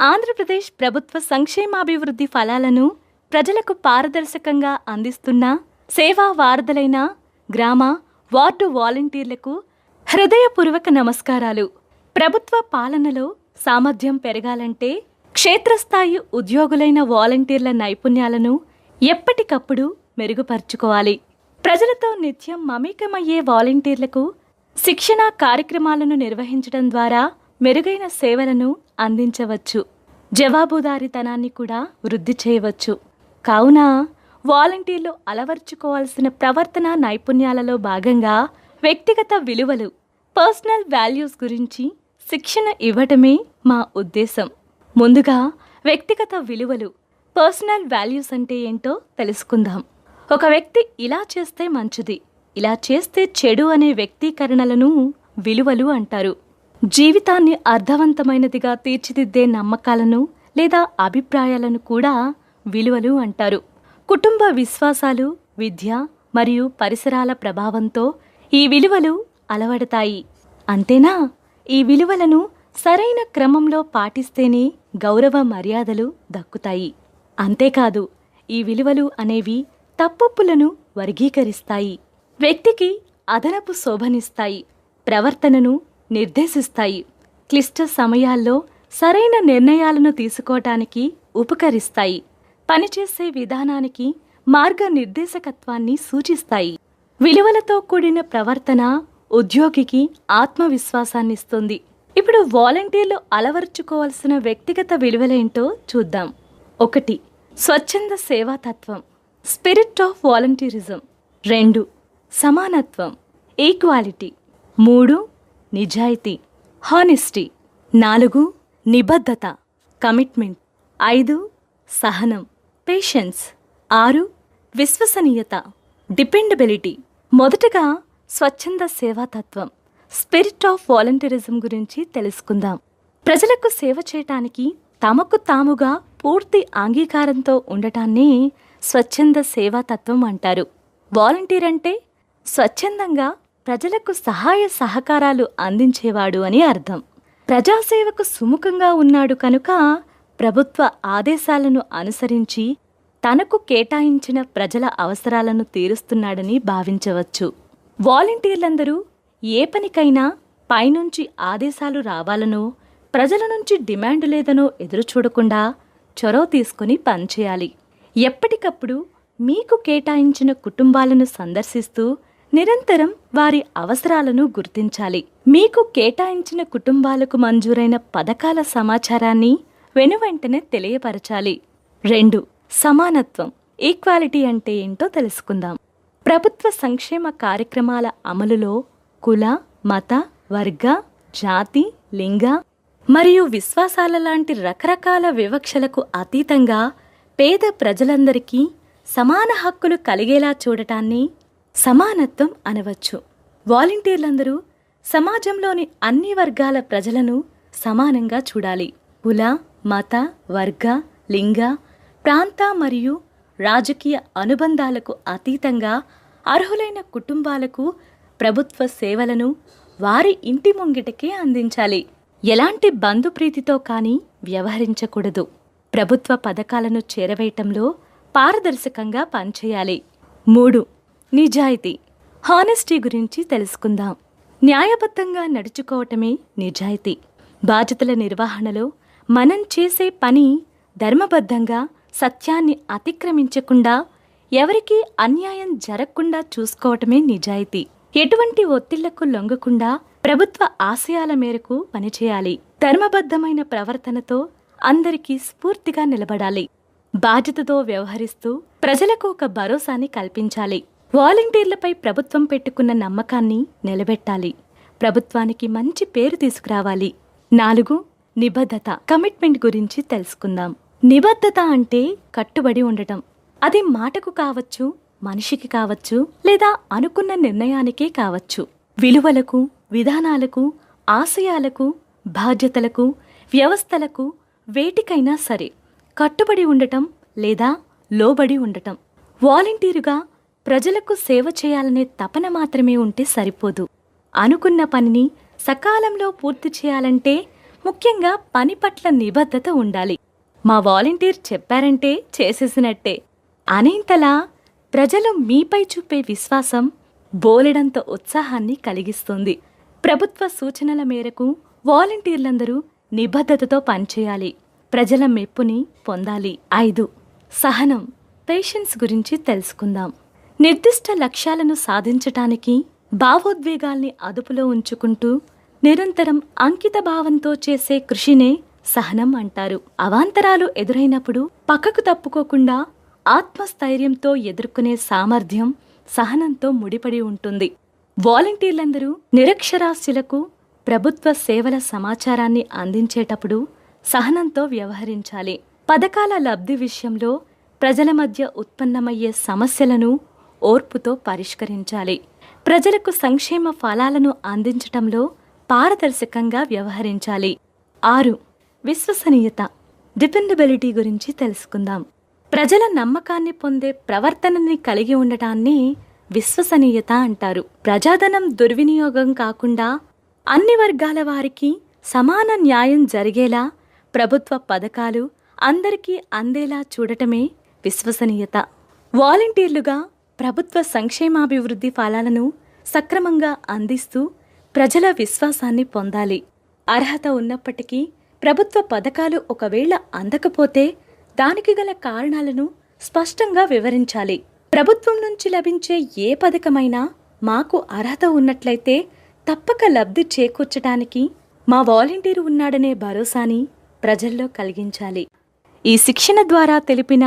ఆంధ్రప్రదేశ్ ప్రభుత్వ సంక్షేమాభివృద్ధి ఫలాలను ప్రజలకు పారదర్శకంగా అందిస్తున్న సేవా వారధులైన గ్రామ, వార్డు వాలంటీర్లకు హృదయపూర్వక నమస్కారాలు. ప్రభుత్వ పాలనలో సామర్థ్యం పెరగాలంటే క్షేత్రస్థాయి ఉద్యోగులైన వాలంటీర్ల నైపుణ్యాలను ఎప్పటికప్పుడు మెరుగుపరుచుకోవాలి. ప్రజలతో నిత్యం మమేకమయ్యే వాలంటీర్లకు శిక్షణా కార్యక్రమాలను నిర్వహించడం ద్వారా మెరుగైన సేవలను అందించవచ్చు. జవాబుదారీతనాన్ని కూడా వృద్ధి చేయవచ్చు. కావున వాలంటీర్లు అలవర్చుకోవాల్సిన ప్రవర్తన నైపుణ్యాలలో భాగంగా వ్యక్తిగత విలువలు, పర్సనల్ వాల్యూస్ గురించి శిక్షణ ఇవ్వటమే మా ఉద్దేశం. ముందుగా వ్యక్తిగత విలువలు, పర్సనల్ వాల్యూస్ అంటే ఏంటో తెలుసుకుందాం. ఒక వ్యక్తి ఇలా చేస్తే మంచిది, ఇలా చేస్తే చెడు అనే వ్యక్తీకరణలను విలువలు అంటారు. జీవితాన్ని అర్థవంతమైనదిగా తీర్చిదిద్దే నమ్మకాలను లేదా అభిప్రాయాలను కూడా విలువలు అంటారు. కుటుంబ విశ్వాసాలు, విద్య మరియు పరిసరాల ప్రభావంతో ఈ విలువలు అలవడతాయి. అంతేనా, ఈ విలువలను సరైన క్రమంలో పాటిస్తేనే గౌరవ మర్యాదలు దక్కుతాయి. అంతేకాదు, ఈ విలువలు అనేవి తప్పొప్పులను వర్గీకరిస్తాయి, వ్యక్తికి అదనపు శోభనిస్తాయి, ప్రవర్తనను నిర్దేశిస్తాయి, క్లిష్ట సమయాల్లో సరైన నిర్ణయాలను తీసుకోవటానికి ఉపకరిస్తాయి, పనిచేసే విధానానికి మార్గనిర్దేశకత్వాన్ని సూచిస్తాయి. విలువలతో కూడిన ప్రవర్తన ఉద్యోగికి ఆత్మవిశ్వాసాన్నిస్తుంది. ఇప్పుడు వాలంటీర్లు అలవర్చుకోవాల్సిన వ్యక్తిగత విలువలేంటో చూద్దాం. 1. స్వచ్ఛంద సేవాతత్వం, స్పిరిట్ ఆఫ్ వాలంటీరిజం. 2. సమానత్వం, ఈక్వాలిటీ. 3. నిజాయితీ, హానెస్టీ. 4. నిబద్ధత, కమిట్మెంట్. 5. సహనం, పేషెన్స్. 6. విశ్వసనీయత, డిపెండబిలిటీ. మొదటగా స్వచ్ఛంద సేవాతత్వం, స్పిరిట్ ఆఫ్ వాలంటీరిజం గురించి తెలుసుకుందాం. ప్రజలకు సేవ చేయటానికి తమకు తాముగా పూర్తి అంగీకారంతో ఉండటాన్ని స్వచ్ఛంద సేవాతత్వం అంటారు. వాలంటీర్ అంటే స్వచ్ఛందంగా ప్రజలకు సహాయ సహకారాలు అందించేవాడు అని అర్థం. ప్రజాసేవకు సుముఖంగా ఉన్నాడు కనుక ప్రభుత్వ ఆదేశాలను అనుసరించి తనకు కేటాయించిన ప్రజల అవసరాలను తీరుస్తున్నాడని భావించవచ్చు. వాలంటీర్లందరూ ఏ పనికైనా పైనుంచి ఆదేశాలు రావాలనో, ప్రజల నుంచి డిమాండ్ లేదనో ఎదురుచూడకుండా చొరవ తీసుకుని పనిచేయాలి. ఎప్పటికప్పుడు మీకు కేటాయించిన కుటుంబాలను సందర్శిస్తూ నిరంతరం వారి అవసరాలను గుర్తించాలి. మీకు కేటాయించిన కుటుంబాలకు మంజూరైన పథకాల సమాచారాన్ని వెనువెంటనే తెలియపరచాలి. 2. సమానత్వం, ఈక్వాలిటీ అంటే ఏంటో తెలుసుకుందాం. ప్రభుత్వ సంక్షేమ కార్యక్రమాల అమలులో కుల, మత, వర్గ, జాతి, లింగ మరియు విశ్వాసాల లాంటి రకరకాల వివక్షలకు అతీతంగా పేద ప్రజలందరికీ సమాన హక్కులు కలిగేలా చూడటాన్ని సమానత్వం అనవచ్చు. వాలంటీర్లందరూ సమాజంలోని అన్ని వర్గాల ప్రజలను సమానంగా చూడాలి. కుల, మత, వర్గ, లింగ, ప్రాంత మరియు రాజకీయ అనుబంధాలకు అతీతంగా అర్హులైన కుటుంబాలకు ప్రభుత్వ సేవలను వారి ఇంటి ముంగిటకే అందించాలి. ఎలాంటి బంధుప్రీతితో కానీ వ్యవహరించకూడదు. ప్రభుత్వ పథకాలను చేరవేయటంలో పారదర్శకంగా పనిచేయాలి. 3. నిజాయితీ, హానెస్టీ గురించి తెలుసుకుందాం. న్యాయబద్ధంగా నడుచుకోవటమే నిజాయితీ. బాధ్యతల నిర్వహణలో మనం చేసే పని ధర్మబద్ధంగా, సత్యాన్ని అతిక్రమించకుండా, ఎవరికీ అన్యాయం జరగకుండా చూసుకోవటమే నిజాయితీ. ఎటువంటి ఒత్తిళ్లకు లొంగకుండా ప్రభుత్వ ఆశయాల మేరకు పనిచేయాలి. ధర్మబద్ధమైన ప్రవర్తనతో అందరికీ స్ఫూర్తిగా నిలబడాలి. బాధ్యతతో వ్యవహరిస్తూ ప్రజలకు ఒక భరోసాని కల్పించాలి. వాలంటీర్లపై ప్రభుత్వం పెట్టుకున్న నమ్మకాన్ని నిలబెట్టాలి. ప్రభుత్వానికి మంచి పేరు తీసుకురావాలి. 4. నిబద్ధత, కమిట్మెంట్ గురించి తెలుసుకుందాం. నిబద్ధత అంటే కట్టుబడి ఉండటం. అది మాటకు కావచ్చు, మనిషికి కావచ్చు, లేదా అనుకున్న నిర్ణయానికే కావచ్చు. విలువలకు, విధానాలకు, ఆశయాలకు, బాధ్యతలకు, వ్యవస్థలకు వేటికైనా సరే కట్టుబడి ఉండటం లేదా లోబడి ఉండటం. వాలంటీరుగా ప్రజలకు సేవ చేయాలనే తపన మాత్రమే ఉంటే సరిపోదు. అనుకున్న పనిని సకాలంలో పూర్తి చేయాలంటే ముఖ్యంగా పని పట్ల నిబద్ధత ఉండాలి. మా వాలంటీర్ చెప్పారంటే చేసేసినట్టే అనేంతలా ప్రజలు మీపై చూపే విశ్వాసం బోలెడంత ఉత్సాహాన్ని కలిగిస్తుంది. ప్రభుత్వ సూచనల మేరకు వాలంటీర్లందరూ నిబద్ధతతో పనిచేయాలి. ప్రజల మెప్పుని పొందాలి. 5. సహనం, పేషెన్స్ గురించి తెలుసుకుందాం. నిర్దిష్ట లక్ష్యాలను సాధించటానికి భావోద్వేగాల్ని అదుపులో ఉంచుకుంటూ నిరంతరం అంకిత భావంతో చేసే కృషినే సహనం అంటారు. అవాంతరాలు ఎదురైనప్పుడు పక్కకు తప్పుకోకుండా ఆత్మస్థైర్యంతో ఎదుర్కొనే సామర్థ్యం సహనంతో ముడిపడి ఉంటుంది. వాలంటీర్లందరూ నిరక్షరాస్యులకు ప్రభుత్వ సేవల సమాచారాన్ని అందించేటప్పుడు సహనంతో వ్యవహరించాలి. పథకాల లబ్ధి విషయంలో ప్రజల మధ్య ఉత్పన్నమయ్యే సమస్యలను ఓర్పుతో పరిష్కరించాలి. ప్రజలకు సంక్షేమ ఫలాలను అందించటంలో పారదర్శకంగా వ్యవహరించాలి. 6. విశ్వసనీయత, డిపెండబిలిటీ గురించి తెలుసుకుందాం. ప్రజల నమ్మకాన్ని పొందే ప్రవర్తనని కలిగి ఉండటాన్ని విశ్వసనీయత అంటారు. ప్రజాధనం దుర్వినియోగం కాకుండా అన్ని వర్గాల వారికి సమాన న్యాయం జరిగేలా ప్రభుత్వ పథకాలు అందరికీ అందేలా చూడటమే విశ్వసనీయత. వాలంటీర్లుగా ప్రభుత్వ సంక్షేమాభివృద్ధి ఫలాలను సక్రమంగా అందిస్తూ ప్రజల విశ్వాసాన్ని పొందాలి. అర్హత ఉన్నప్పటికీ ప్రభుత్వ పథకాలు ఒకవేళ అందకపోతే దానికి గల కారణాలను స్పష్టంగా వివరించాలి. ప్రభుత్వం నుంచి లభించే ఏ పథకమైనా మాకు అర్హత ఉన్నట్లయితే తప్పక లబ్ధి చేకూర్చడానికి మా వాలంటీరు ఉన్నాడనే భరోసాని ప్రజల్లో కలిగించాలి. ఈ శిక్షణ ద్వారా తెలిపిన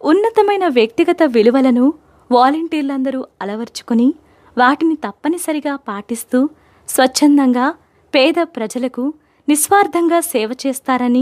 ఉన్నతమైన వ్యక్తిగత విలువలను వాలంటీర్లందరూ అలవర్చుకుని వాటిని తప్పనిసరిగా పాటిస్తూ స్వచ్ఛందంగా పేద ప్రజలకు నిస్వార్థంగా సేవ చేస్తారని